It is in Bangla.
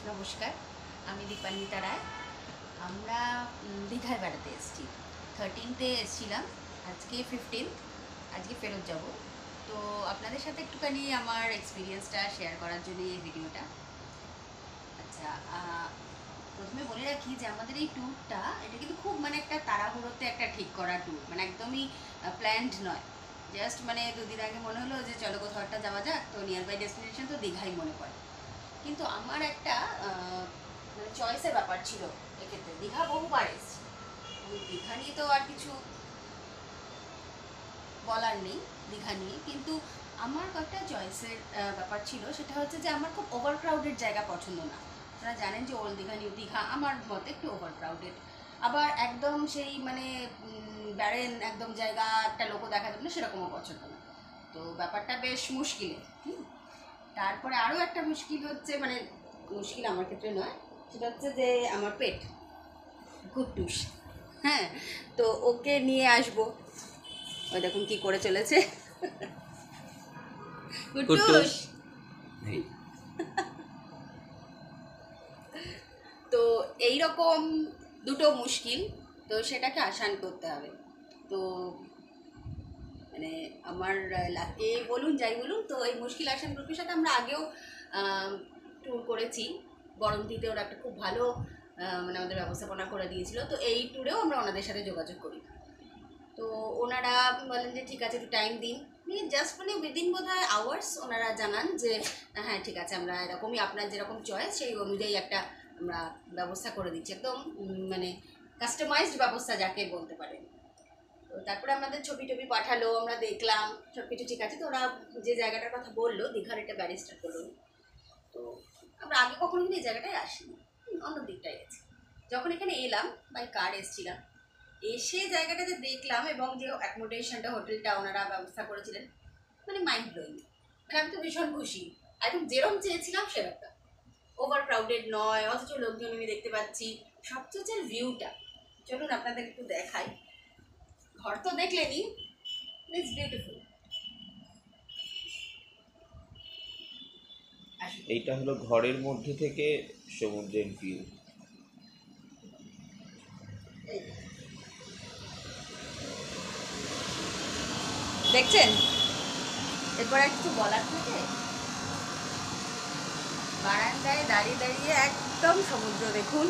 নমস্কার, আমি দীপান্বিতা রায়। আমরা দীঘায় বেড়াতে এসেছি। 13তে এসেছিলাম, আজকে 15th, আজকে ফেরত যাব। তো আপনাদের সাথে একটুখানি আমার এক্সপিরিয়েন্সটা শেয়ার করার জন্য এই ভিডিওটা। আচ্ছা, প্রথমে বলে রাখি যে আমাদের এই ট্যুরটা এটা কিন্তু খুব একটা তাড়াহুড়োতে একটা ঠিক করা ট্যুর, একদমই প্ল্যান্ড নয়। জাস্ট দুদিন আগে মনে হলো যে চলো কোথাও একটা যাওয়া যাক, তো নিয়ার বাই ডেস্টিনেশন তো দীঘাই মনে পড়ে। কিন্তু আমার একটা চয়েসের ব্যাপার ছিল। এক্ষেত্রে দীঘা বহুবার এসেছি, দীঘা নিয়ে তো আর কিছু বলার নেই দীঘা নিয়ে, কিন্তু আমার কয়েকটা চয়েসের ব্যাপার ছিল। সেটা হচ্ছে যে আমার খুব ওভার ক্রাউডেড জায়গা পছন্দ না। আপনারা জানেন যে ওল্ড দীঘা নিউ দীঘা আমার মতে একটু ওভার ক্রাউডেড। আবার একদম সেই ব্যারেন একদম জায়গা, একটা লোকও দেখা যাবে না, সেরকমও পছন্দ না। তো ব্যাপারটা বেশ মুশকিলের। তারপরে আরও একটা মুশকিল হচ্ছে, মুশকিল আমার ক্ষেত্রে নয়, সেটা হচ্ছে যে আমার পেট কুট্টুস। হ্যাঁ, তো ওকে নিয়ে আসবো। ওই দেখুন কি করে চলেছে কুট্টুস। তো এইরকম দুটো মুশকিল, তো সেটাকে আসান করতে হবে। তো আমার লাকে বলুন যাই বলুন, তো এই মুশকিল আসান গ্রুপের সাথে আমরা আগেও ট্যুর করেছি। বরন্তিতে ওরা একটা খুব ভালো আমাদের ব্যবস্থাপনা করে দিয়েছিল। তো এই ট্যুরেও আমরা ওনাদের সাথে যোগাযোগ করি। তো ওনারা বলেন যে ঠিক আছে, একটু টাইম দিন। জাস্ট উইদিন বোধহয় আওয়ার্স ওনারা জানান যে হ্যাঁ ঠিক আছে, আমরা এরকমই আপনার যেরকম চয়েস সেই অনুযায়ী একটা আমরা ব্যবস্থা করে দিচ্ছি, একদম কাস্টমাইজড ব্যবস্থা যাকে বলতে পারেন। তো তারপরে আমাদের ছবি টবি পাঠালো, আমরা দেখলাম সব কিছু ঠিক আছে। তো ওরা যে জায়গাটার কথা বললো, দীঘার এটা ব্যারিস্টার করলো। তো আমরা আগে কখনো কিন্তু এই জায়গাটায় আসিনি, অন্য দিকটায় গেছি। যখন এখানে এলাম বাই কার এসেছিলাম, এসে জায়গাটাতে দেখলাম এবং যে অ্যাকোমোডেশনটা হোটেলটা ওনারা ব্যবস্থা করেছিলেন, মাইন্ড ব্লোয়িং। আমি তো ভীষণ খুশি, একদম যেরকম চেয়েছিলাম সেরকম। ওভার ক্রাউডেড নয়, অথচ লোকজন আমি দেখতে পাচ্ছি। সবচেয়ে হচ্ছে ভিউটা, চলুন আপনাদের একটু দেখাই। ঘর তো দেখলেনই, ইটস বিউটিফুল। এইটা হলো ঘরের মধ্যে থেকে সমুদ্রের ভিউ। দেখছেন, এরপর আর কিছু বলার থাকে? বারান্দায় দাঁড়িয়ে দাঁড়িয়ে একদম সমুদ্র দেখুন।